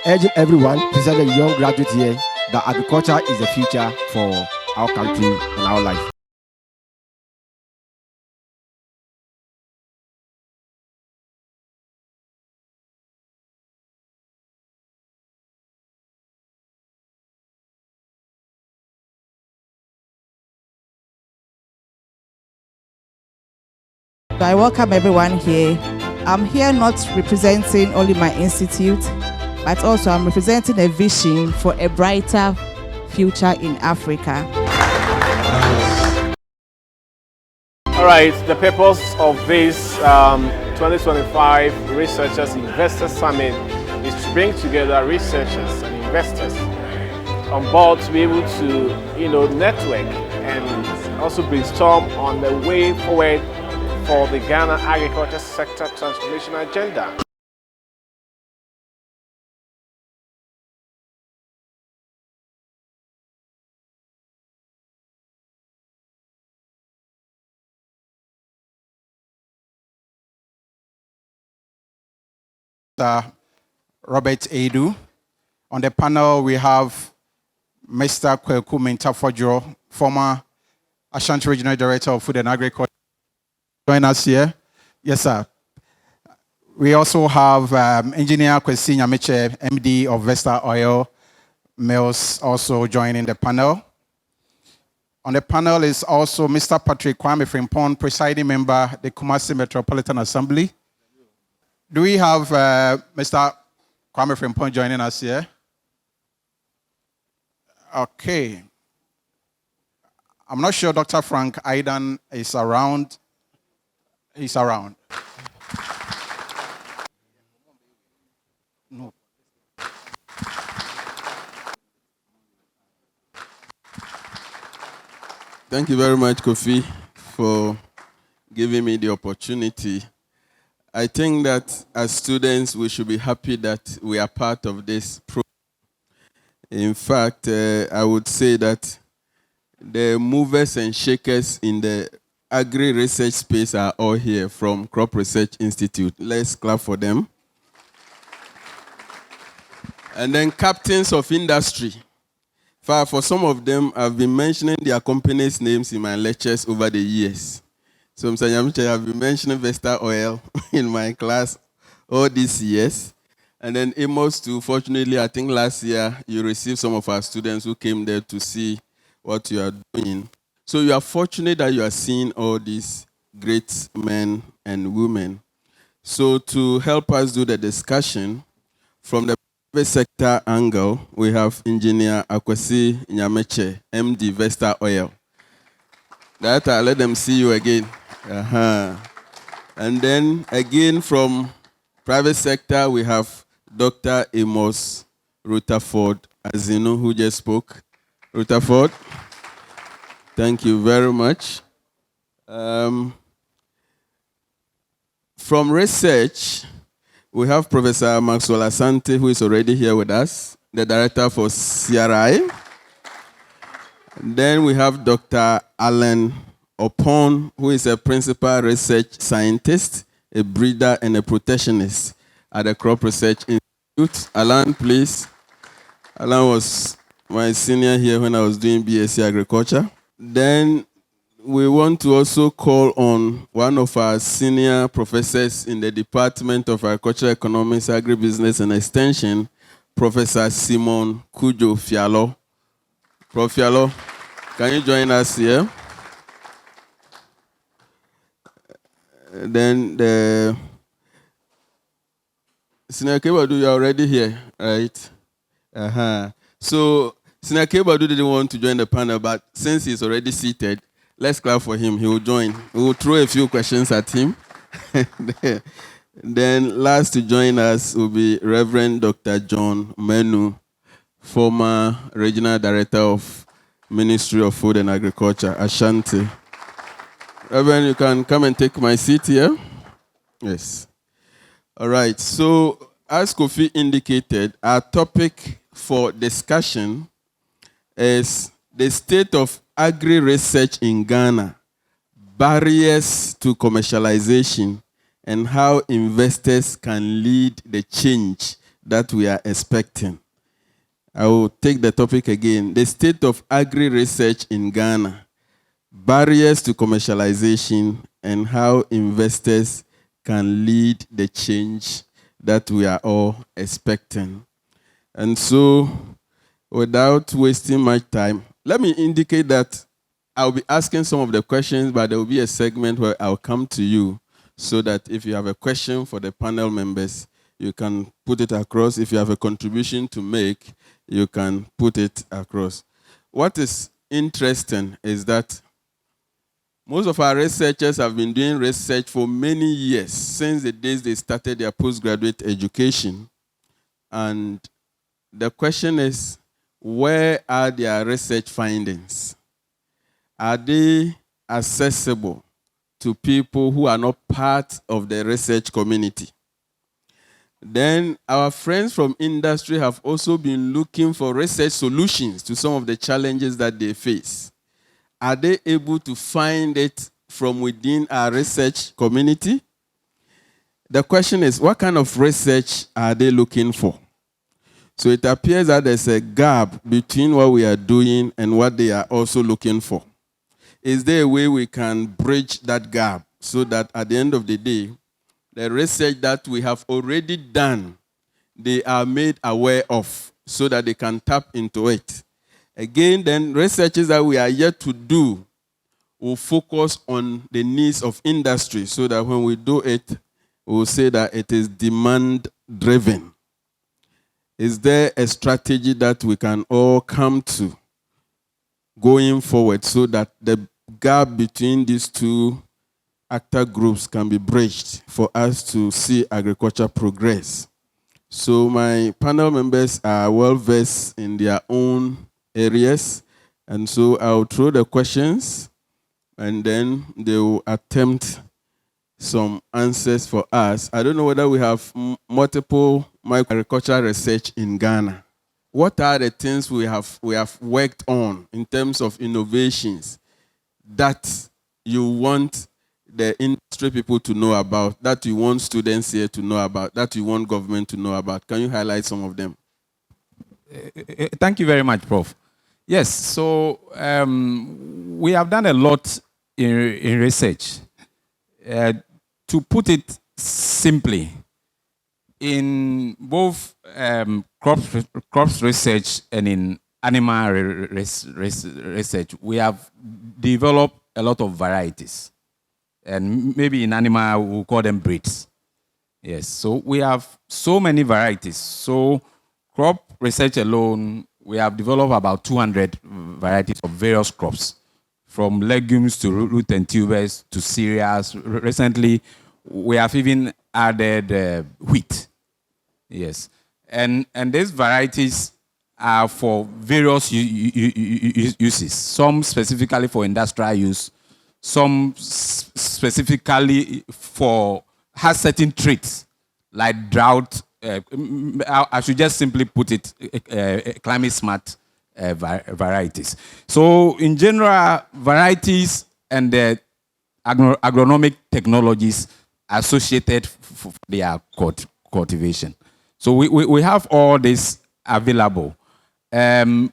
Urging everyone, especially the young graduates here, that agriculture is the future for our country and our life. I welcome everyone here. I'm here not representing only my institute, but also I'm representing a vision for a brighter future in Africa. All right, the purpose of this 2025 Researchers Investors Summit is to bring together researchers and investors on board to be able to, network and also brainstorm on the way forward for the Ghana agriculture sector transformation agenda. Robert Edu. On the panel, we have Mr. Kweku Mintafodjo, former Ashanti Regional Director of Food and Agriculture. Join us here. Yes, sir. We also have Engineer Kwesi Nyamiche, MD of Vesta Oil Mills, also joining the panel. On the panel is also Mr. Patrick Kwame Frimpong, presiding member, the Kumasi Metropolitan Assembly. Do we have Mr. Kwame Frimpong joining us here? Okay. I'm not sure Dr. Frank Aidan is around. He's around. No. Thank you very much, Kofi, for giving me the opportunity. I think that as students, we should be happy that we are part of this program. In fact, I would say that the movers and shakers in the agri-research space are all here from Crop Research Institute. Let's clap for them. And then captains of industry. For some of them, I've been mentioning their companies' names in my lectures over the years. So, Mr. Nyamiche, I've been mentioning Vesta Oil in my class all these years. And then Amos too, fortunately, I think last year you received some of our students who came there to see what you are doing. So you are fortunate that you are seeing all these great men and women. So to help us do the discussion, from the private sector angle, we have Engineer Akwesi Nyameche, MD Vesta Oil. That let them see you again. And then again from private sector, we have Dr. Amos Rutherford Azinu, who just spoke. Rutherford, thank you very much. From research, we have Professor Maxwell Asante, who is already here with us, the director for CRI. Then we have Dr. Alan Opon, who is a principal research scientist, a breeder, and a protectionist at the Crop Research Institute. Alan, please. Alan was my senior here when I was doing BSc Agriculture. Then we want to also call on one of our senior professors in the Department of Agricultural Economics, Agribusiness, and Extension, Professor Simon Kujo Fialo. Prof. Fialo, can you join us here? Then the Senior Kebadu, you are already here, right? So Senior Kebadu didn't want to join the panel, but since he's already seated, let's clap for him. He will join. We will throw a few questions at him. Then last to join us will be Reverend Dr. John Menu, former Regional Director of Ministry of Food and Agriculture, Ashanti. Reverend, you can come and take my seat here. Yes. All right. So, as Kofi indicated, our topic for discussion is the state of agri-research in Ghana, barriers to commercialization, and how investors can lead the change that we are expecting. I will take the topic again. The state of agri-research in Ghana, barriers to commercialization, and how investors can lead the change that we are all expecting. And so, without wasting much time, let me indicate that I'll be asking some of the questions, but there will be a segment where I'll come to you so that if you have a question for the panel members, you can put it across. If you have a contribution to make, you can put it across. What is interesting is that most of our researchers have been doing research for many years, since the days they started their postgraduate education. And the question is, where are their research findings? Are they accessible to people who are not part of the research community? Then our friends from industry have also been looking for research solutions to some of the challenges that they face. Are they able to find it from within our research community? The question is, what kind of research are they looking for? So it appears that there's a gap between what we are doing and what they are also looking for. Is there a way we can bridge that gap so that at the end of the day, the research that we have already done, they are made aware of so that they can tap into it? Again, then researches that we are yet to do will focus on the needs of industry so that when we do it, we'll say that it is demand-driven. Is there a strategy that we can all come to going forward so that the gap between these two actor groups can be bridged for us to see agriculture progress? So my panel members are well versed in their own areas, and so I'll throw the questions and then they will attempt some answers for us. I don't know whether we have multiple agricultural research in Ghana. What are the things we have worked on in terms of innovations that you want the industry people to know about, that you want students here to know about, that you want government to know about? Can you highlight some of them? Thank you very much, Prof. Yes, so we have done a lot in research. To put it simply, in both crops research and in animal research, we have developed a lot of varieties. And maybe in animal, we'll call them breeds. Yes, so we have so many varieties. So crop research alone, we have developed about 200 varieties of various crops, from legumes to root and tubers to cereals. Recently, we have even added wheat. Yes, and these varieties are for various uses. Some specifically for industrial use, some specifically has certain traits like drought. I should just simply put it, climate smart varieties. So in general, varieties and the agronomic technologies associated for their cultivation. So we have all this available.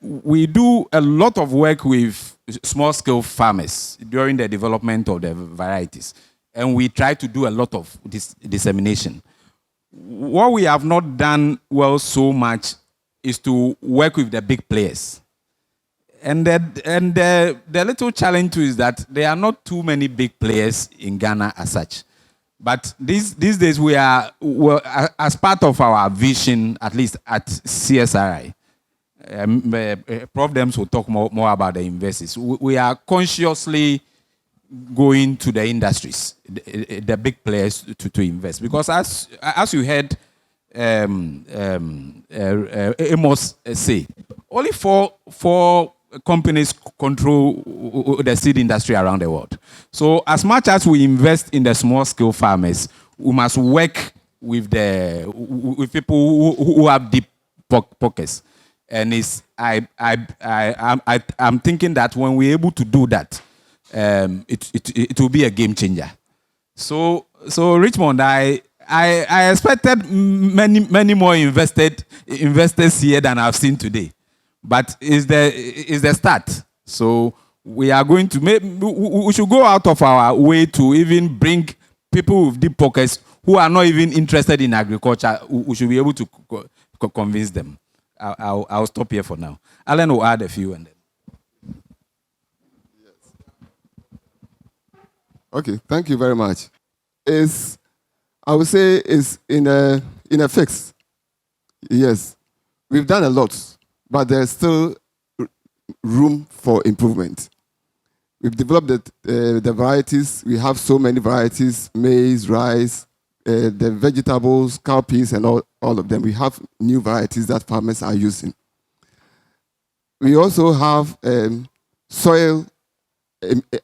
We do a lot of work with small-scale farmers during the development of the varieties, and we try to do a lot of dissemination. What we have not done well so much is to work with the big players. And the little challenge too is that there are not too many big players in Ghana as such. But these days we are, as part of our vision, at least at CSRI, Prof. Dems will talk more about the investors. We are consciously going to the industries, the big players to invest. Because as you heard Amos say, only four companies control the seed industry around the world. So as much as we invest in the small-scale farmers, we must work with people who have deep pockets. And I'm thinking that when we're able to do that, it will be a game changer. So Richmond, I I expected many more investors here than I've seen today, but it's the start. So we are going to we should go out of our way to even bring people with deep pockets who are not even interested in agriculture. We should be able to convince them. I'll stop here for now. Alan will add a few and then. Okay, thank you very much. I would say it's in a fix. Yes, we've done a lot, but there's still room for improvement. We've developed the varieties. We have so many varieties: maize, rice, the vegetables, cowpeas, and all of them. We have new varieties that farmers are using. We also have soil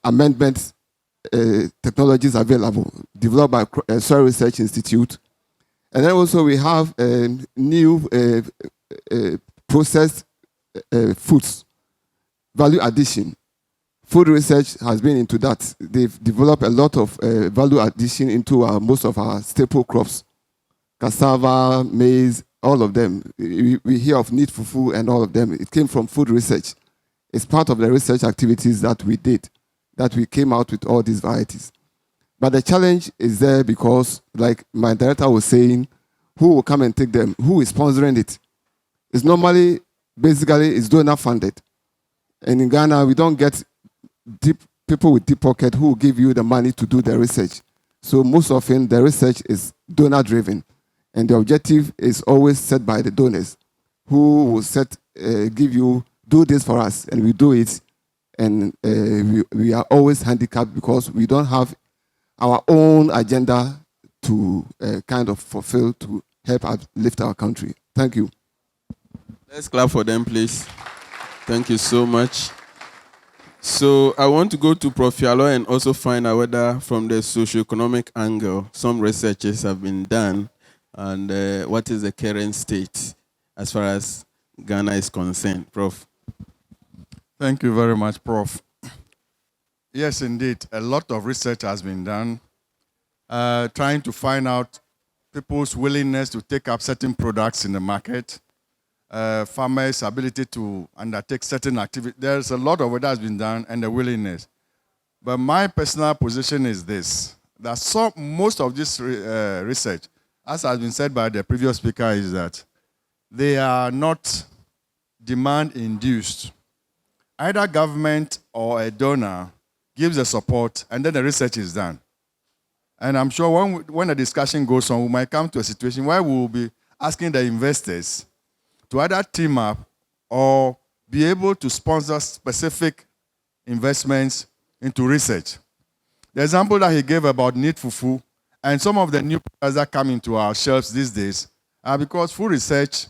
amendment technologies available, developed by Soil Research Institute. And then also we have new processed foods, value addition. Food research has been into that. They've developed a lot of value addition into most of our staple crops, cassava, maize, all of them. We hear of Neat Fufu and all of them. It came from food research. It's part of the research activities that we did, that we came out with all these varieties. But the challenge is there because, like my director was saying, who will come and take them? Who is sponsoring it? It's normally, basically, it's donor funded. And in Ghana, we don't get people with deep pocket who will give you the money to do the research. So most often, the research is donor driven. And the objective is always set by the donors who will give you, do this for us, and we do it. And we are always handicapped because we don't have our own agenda to kind of fulfill to help lift our country. Thank you. Let's clap for them, please. Thank you so much. So I want to go to Prof. Yalo and also find out whether from the socioeconomic angle, some researches have been done and what is the current state as far as Ghana is concerned. Prof. Thank you very much, Prof. Yes, indeed, a lot of research has been done trying to find out people's willingness to take up certain products in the market, farmers' ability to undertake certain activities. There's a lot of what has been done and the willingness. But my personal position is this, that most of this research, as has been said by the previous speaker, is that they are not demand-induced. Either government or a donor gives the support, and then the research is done. And I'm sure when the discussion goes on, we might come to a situation where we will be asking the investors to either team up or be able to sponsor specific investments into research. The example that he gave about Neat Fufu and some of the new products that come into our shelves these days are because food research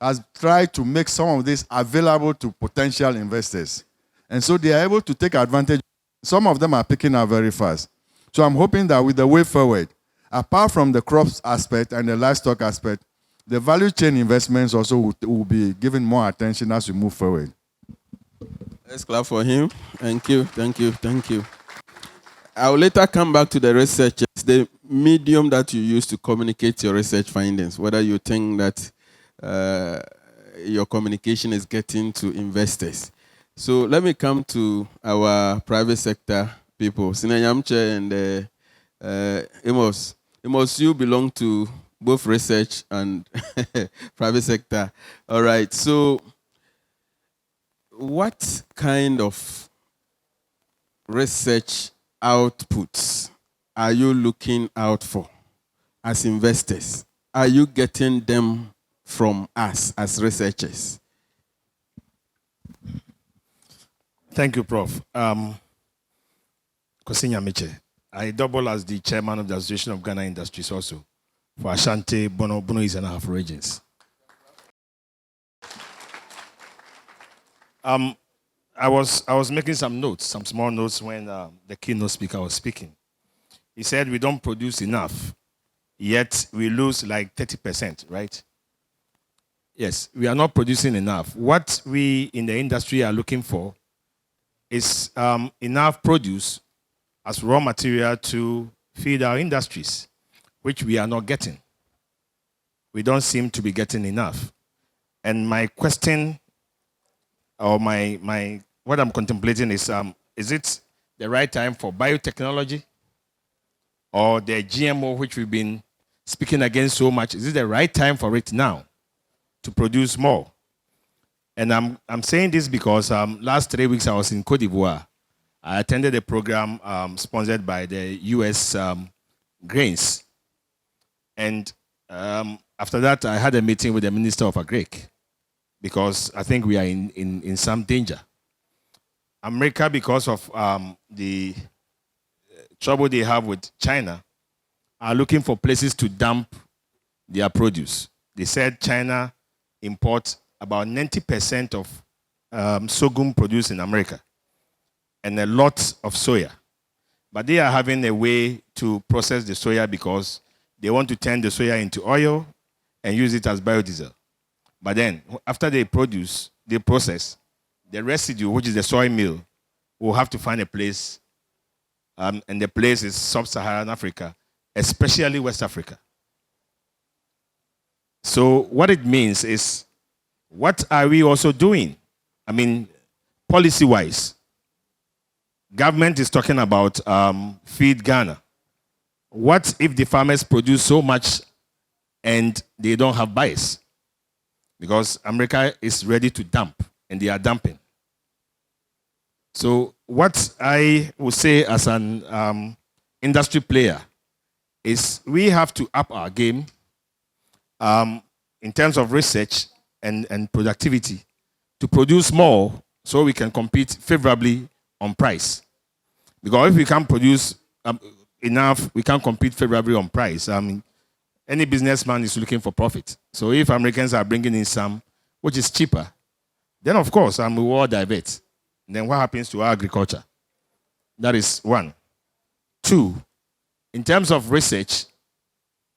has tried to make some of this available to potential investors. And so they are able to take advantage. Some of them are picking up very fast. So I'm hoping that with the way forward, apart from the crops aspect and the livestock aspect, the value chain investments also will be given more attention as we move forward. Let's clap for him. Thank you, thank you, thank you. I'll later come back to the researchers, the medium that you use to communicate your research findings, whether you think that your communication is getting to investors. So let me come to our private sector people. Sinayamche and Amos. Amos, you belong to both research and private sector. All right. So what kind of research outputs are you looking out for as investors? Are you getting them from us as researchers? Thank you, Prof. Kosinya Miche. I double as the chairman of the Association of Ghana Industries also for Ashanti, Bono, East and Half regions. I was making some notes, some small notes when the keynote speaker was speaking. He said we don't produce enough, yet we lose like 30%, right? Yes, we are not producing enough. What we in the industry are looking for is enough produce as raw material to feed our industries. which we are not getting. We don't seem to be getting enough. And my question, or what I'm contemplating is it the right time for biotechnology or the GMO, which we've been speaking against so much? Is it the right time for it now to produce more? And I'm saying this because last 3 weeks I was in Cote d'Ivoire. I attended a program sponsored by the U.S. Grains. And after that, I had a meeting with the Minister of Agric, because I think we are in some danger. America, because of the trouble they have with China, are looking for places to dump their produce. They said China imports about 90% of sorghum produced in America and a lot of soya. But they are having a way to process the soya because they want to turn the soya into oil and use it as biodiesel. But then, after they process, the residue, which is the soy meal, will have to find a place, and the place is sub-Saharan Africa, especially West Africa. So what it means is, what are we also doing? I mean, policy-wise, government is talking about Feed Ghana. What if the farmers produce so much and they don't have buyers? Because America is ready to dump, and they are dumping. So what I would say as an industry player is we have to up our game in terms of research and productivity to produce more so we can compete favorably on price. Because if we can't produce enough, we can't compete favorably on price. I mean, any businessman is looking for profit. So if Americans are bringing in some, which is cheaper, then of course we will divert. Then what happens to our agriculture? That is one. Two, in terms of research,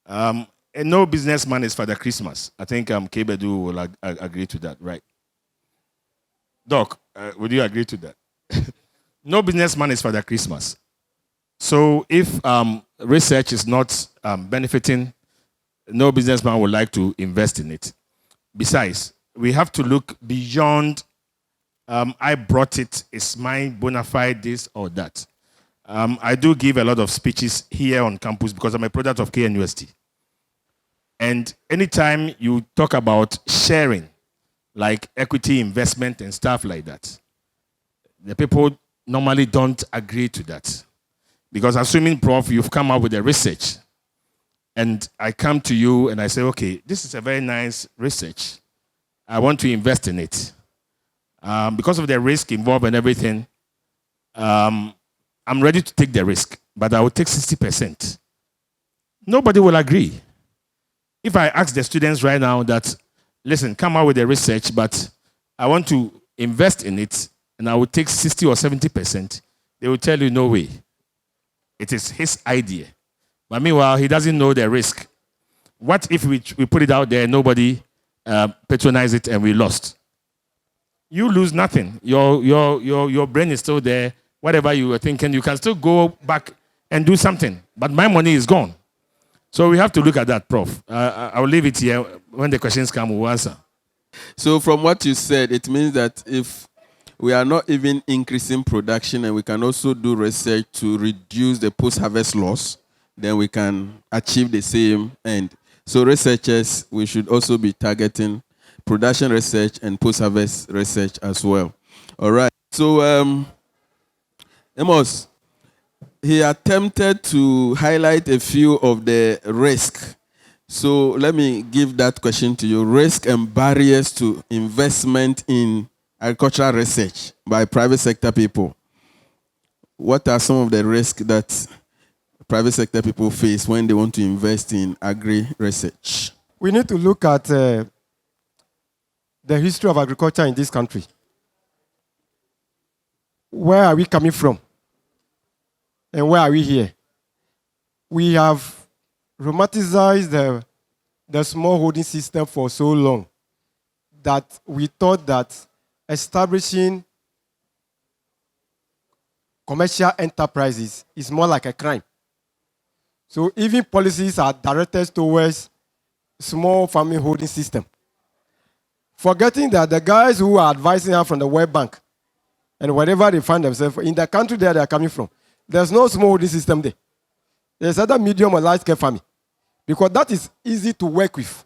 no businessman is Father Christmas. I think Kebedu will agree to that, right? Doc, would you agree to that? No businessman is Father Christmas. So if research is not benefiting, no businessman would like to invest in it. Besides, we have to look beyond I brought it, it's mine, bona fide, this or that. I do give a lot of speeches here on campus because I'm a product of KNUST. And anytime you talk about sharing, like equity investment and stuff like that, the people normally don't agree to that. Because assuming, Prof, you've come up with a research, and I come to you and I say, okay, this is a very nice research. I want to invest in it. Because of the risk involved and everything, I'm ready to take the risk, but I will take 60%. Nobody will agree. If I ask the students right now that, listen, come out with the research, but I want to invest in it, and I will take 60 or 70%, they will tell you, no way. It is his idea. But meanwhile, he doesn't know the risk. What if we put it out there, nobody patronized it, and we lost? You lose nothing. Your brain is still there. Whatever you were thinking, you can still go back and do something. But my money is gone. So we have to look at that, Prof. I'll leave it here. When the questions come, we'll answer. So from what you said, it means that if we are not even increasing production and we can also do research to reduce the post-harvest loss, then we can achieve the same end. So researchers, we should also be targeting production research and post-harvest research as well. All right. So, Amos, he attempted to highlight a few of the risk. So let me give that question to you. Risk and barriers to investment in agricultural research by private sector people. What are some of the risks that private sector people face when they want to invest in agri research? We need to look at the history of agriculture in this country. Where are we coming from? And where are we here? We have romanticized the small holding system for so long that we thought that establishing commercial enterprises is more like a crime. So even policies are directed towards small farming holding system. Forgetting that the guys who are advising her from the World Bank and wherever they find themselves, in the country there they are coming from, there's no small holding system there. There's either medium or large scale farming because that is easy to work with.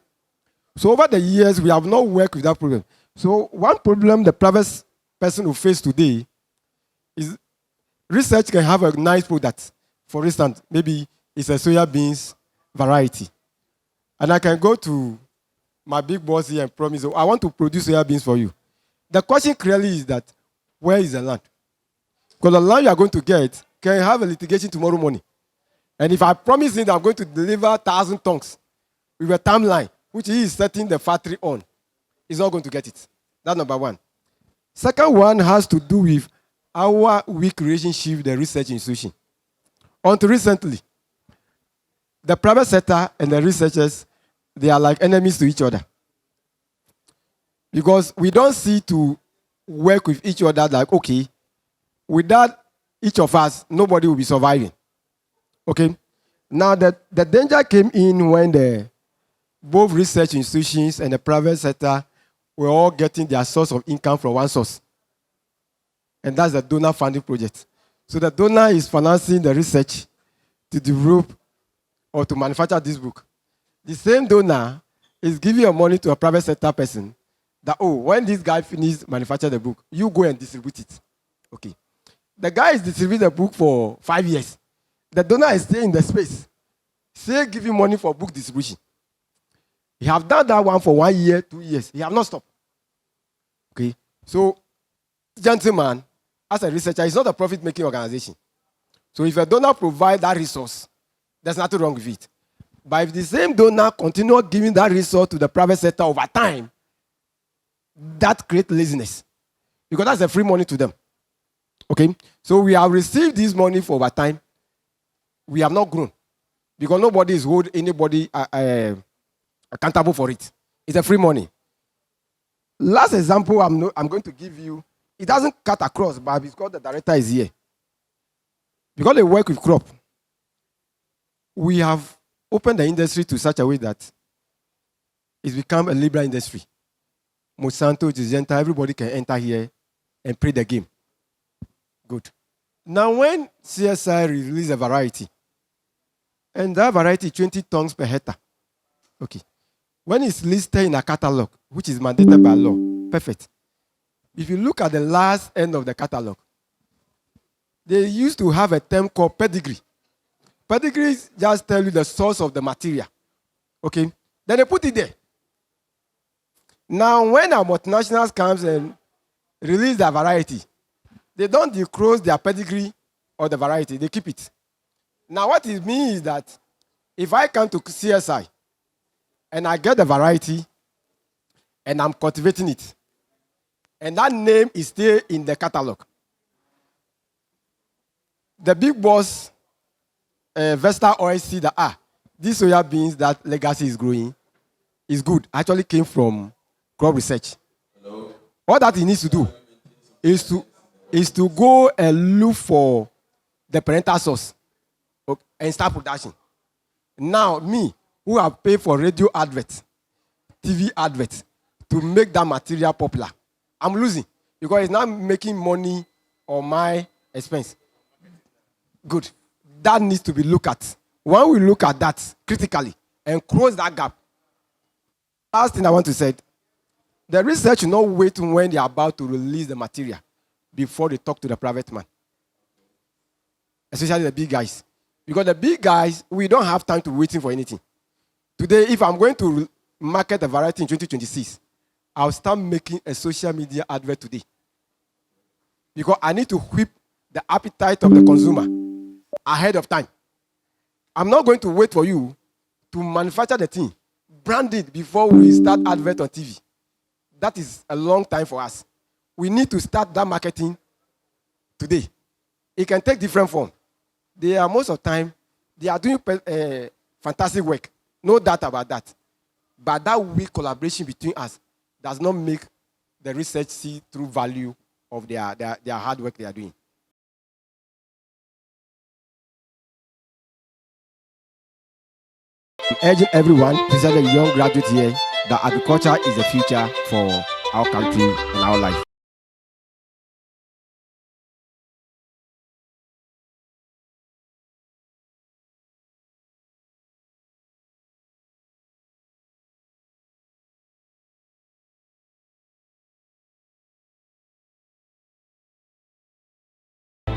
So over the years, we have not worked with that problem. So one problem the private person will face today is research can have a nice product. For instance, maybe it's a soya beans variety. And I can go to my big boss here and promise, I want to produce soya beans for you. The question clearly is that, where is the land? Because the land you are going to get can have a litigation tomorrow morning. And if I promise him that I'm going to deliver 1,000 tons with a timeline, which he is setting the factory on, he's not going to get it. That's number one. Second one has to do with our weak relationship with the research institution. Until recently, the private sector and the researchers, they are like enemies to each other. Because we don't see to work with each other like, okay, without each of us, nobody will be surviving. Okay? Now, the danger came in when both research institutions and the private sector were all getting their source of income from one source. And that's the donor funding project. So the donor is financing the research to develop or to manufacture this book. The same donor is giving your money to a private sector person that, oh, when this guy finishes manufacturing the book, you go and distribute it. Okay. The guy is distributing the book for 5 years. The donor is staying in the space, still giving money for book distribution. He have done that one for 1 year, 2 years. He have not stopped. Okay. So, gentleman, as a researcher, it's not a profit-making organization. So if a donor provides that resource, there's nothing wrong with it. But if the same donor continues giving that resource to the private sector over time, that creates laziness. Because that's a free money to them. Okay? So we have received this money for over time. We have not grown. Because nobody is holding anybody accountable for it. It's a free money. Last example I'm going to give you, it doesn't cut across, but because the director is here. Because they work with crop, we have opened the industry to such a way that it's become a liberal industry. Monsanto, Syngenta, everybody can enter here and play the game. Good. Now, when CSI release a variety, and that variety 20 tons per hectare, okay. When it's listed in a catalog, which is mandated by law, perfect. If you look at the last end of the catalog, they used to have a term called pedigree. Pedigree just tell you the source of the material. Okay? Then they put it there. Now, when our multinationals comes and release their variety, they don't disclose their pedigree or the variety. They keep it. Now, what it means is that if I come to CSI and I get the variety and I'm cultivating it, and that name is still in the catalog, the big boss, Vesta Oil, see that, this soya beans that Legacy is growing is good. Actually came from crop research. Hello? All that he needs to do is to go and look for the parental source and start production. Now, me, who have paid for radio adverts, TV adverts, to make that material popular, I'm losing because it's not making money on my expense. Good. That needs to be looked at. When we look at that critically and close that gap, last thing I want to say, the research should not wait when they are about to release the material before they talk to the private man, especially the big guys. Because the big guys, we don't have time to waiting for anything. Today, if I'm going to market a variety in 2026, I'll start making a social media advert today. Because I need to whip the appetite of the consumer ahead of time. I'm not going to wait for you to manufacture the thing, brand it before we start advert on TV. That is a long time for us. We need to start that marketing today. It can take different form. They are most of the time, they are doing fantastic work. No doubt about that. But that weak collaboration between us does not make the research see true value of their hard work they are doing. Urging everyone, especially the young graduates here, that agriculture is the future for our country and our life.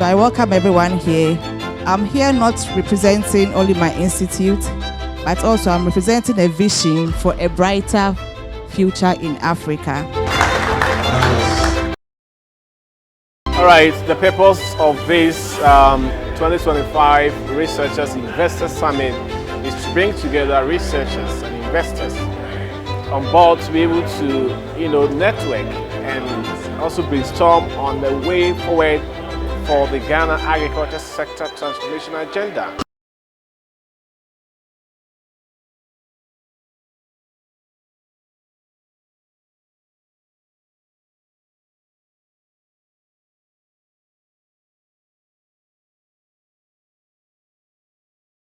I welcome everyone here. I'm here not representing only my institute, but also I'm representing a vision for a brighter future in Africa. All right, the purpose of this 2025 Researchers Investors Summit is to bring together researchers and investors on board to be able to, network and also brainstorm on the way forward for the Ghana agriculture sector transformation agenda.